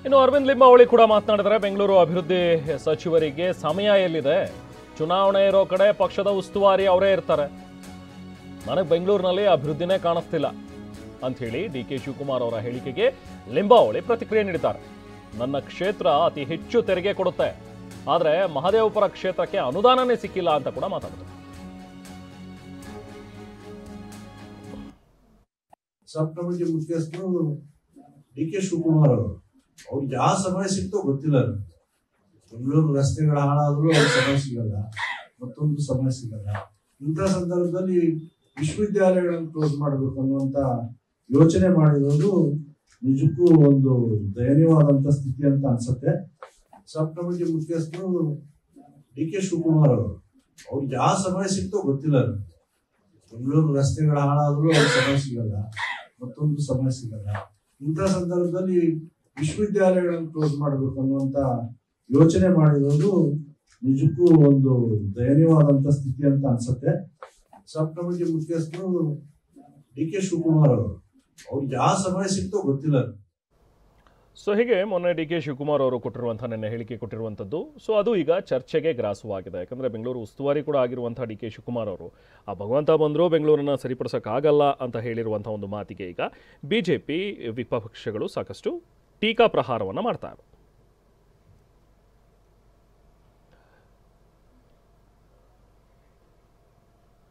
ಇನ್ನು ಅರವಿಂದ್ ಲಿಂಬಾವಳಿ ಕೂಡ ಮಾತನಾಡಿದರೆ ಬೆಂಗಳೂರು ಅಭಿವೃದ್ಧಿ ಸಚಿವರಿಗೆ ಸಮಯ ಎಲ್ಲಿದೆ? ಚುನಾವಣೆ ಇರೋ ಕಡೆ ಪಕ್ಷದ ಉಸ್ತುವಾರಿ ಅವರೇ ಇರ್ತಾರೆ. ನನಗೆ ಬೆಂಗಳೂರಿನಲ್ಲಿ ಅಭಿವೃದ್ಧಿನೇ ಕಾಣಿಸ್ತಿಲ್ಲ ಅಂತ ಹೇಳಿ ಡಿ.ಕೆ. ಶಿವಕುಮಾರ್ ಅವರ ಹೇಳಿಕೆಗೆ ಲಿಂಬಾವಳಿ ಪ್ರತಿಕ್ರಿಯೆ ನೀಡಿದ್ದಾರೆ. ನನ್ನ ಕ್ಷೇತ್ರ ಅತಿ ಹೆಚ್ಚು ತೆರಿಗೆ ಕೊಡುತ್ತೆ, ಆದರೆ ಮಹದೇವಪುರ ಕ್ಷೇತ್ರಕ್ಕೆ ಅನುದಾನನೇ ಸಿಕ್ಕಿಲ್ಲ ಅಂತ ಕೂಡ ಮಾತಾಡಿದರು. ಸಬ್ ಕಮಿಟಿ ಮುಖ್ಯಸ್ಥರು ಡಿ.ಕೆ. ಶಿವಕುಮಾರ್ ಅವರು ಅವ್ರಿಗೆ ಯಾವ ಸಮಯ ಸಿಕ್ತೋ ಗೊತ್ತಿಲ್ಲ. ಬೆಂಗಳೂರು ರಸ್ತೆಗಳ ಹಾಳಾದ್ರೂ ಅವ್ರ ಸಮಯ ಸಿಗಲ್ಲ, ಮತ್ತೊಂದು ಸಮಯ ಸಿಗಲ್ಲ. ಇಂಥ ಸಂದರ್ಭದಲ್ಲಿ ವಿಶ್ವವಿದ್ಯಾಲಯಗಳನ್ನು ಕ್ಲೋಸ್ ಮಾಡಬೇಕು ಅನ್ನುವಂತ ಯೋಚನೆ ಮಾಡಿರೋದು ನಿಜಕ್ಕೂ ಒಂದು ದಯನೀಯವಾದಂತ ಸ್ಥಿತಿ ಅಂತ ಅನ್ಸುತ್ತೆ. ಸಬ್ ಕಮಿಟಿ ಮುಖ್ಯಸ್ಥರು ಡಿ.ಕೆ. ಶಿವಕುಮಾರ್ ಅವರು ಅವ್ರಿಗೆ ಯಾವ ಸಮಯ ಸಿಕ್ತೋ ಗೊತ್ತಿಲ್ಲ. ಬೆಂಗಳೂರು ರಸ್ತೆಗಳ ಹಾಳಾದ್ರೂ ಅವ್ರ ಸಮಯ ಸಿಗಲ್ಲ, ಮತ್ತೊಂದು ಸಮಯ ಸಿಗಲ್ಲ. ಇಂಥ ಸಂದರ್ಭದಲ್ಲಿ ವಿಶ್ವವಿದ್ಯಾಲಯಗಳನ್ನು ಕ್ಲೋಸ್ ಮಾಡಬೇಕು ಅನ್ನುವಂತ ಯೋಚನೆ ಮಾಡಿರೋದು ನಿಜಕ್ಕೂ ಒಂದು ದಯನೀಯವಾದಂತ ಸ್ಥಿತಿ ಅಂತ ಅನ್ಸುತ್ತೆ. ಸಬ್ ಕಮಿಟಿ ಮುಖ್ಯಸ್ಥರು ಡಿ.ಕೆ. ಶಿವಕುಮಾರ್ ಅವರು ಅವ್ರಿಗೆ ಯಾವ ಸಮಯ ಸಿಕ್ತೋ ಗೊತ್ತಿಲ್ಲ. ಸೊ ಹೀಗೆ ಮೊನ್ನೆ ಡಿ.ಕೆ. ಶಿವಕುಮಾರ್ ಅವರು ನಿನ್ನೆ ಹೇಳಿಕೆ ಕೊಟ್ಟಿರುವಂಥದ್ದು. ಸೊ ಅದು ಈಗ ಚರ್ಚೆಗೆ ಗ್ರಾಸವಾಗಿದೆ. ಯಾಕಂದರೆ ಬೆಂಗಳೂರು ಉಸ್ತುವಾರಿ ಕೂಡ ಆಗಿರುವಂಥ ಡಿ.ಕೆ. ಶಿವಕುಮಾರ್ ಅವರು ಆ ಭಗವಂತ ಬಂದರೂ ಬೆಂಗಳೂರನ್ನು ಸರಿಪಡಿಸೋಕ್ಕಾಗಲ್ಲ ಅಂತ ಹೇಳಿರುವಂಥ ಒಂದು ಮಾತಿಗೆ ಈಗ ಬಿಜೆಪಿ ವಿಪಕ್ಷಗಳು ಸಾಕಷ್ಟು ಟೀಕಾ ಪ್ರಹಾರವನ್ನು ಮಾಡ್ತಾರೆ.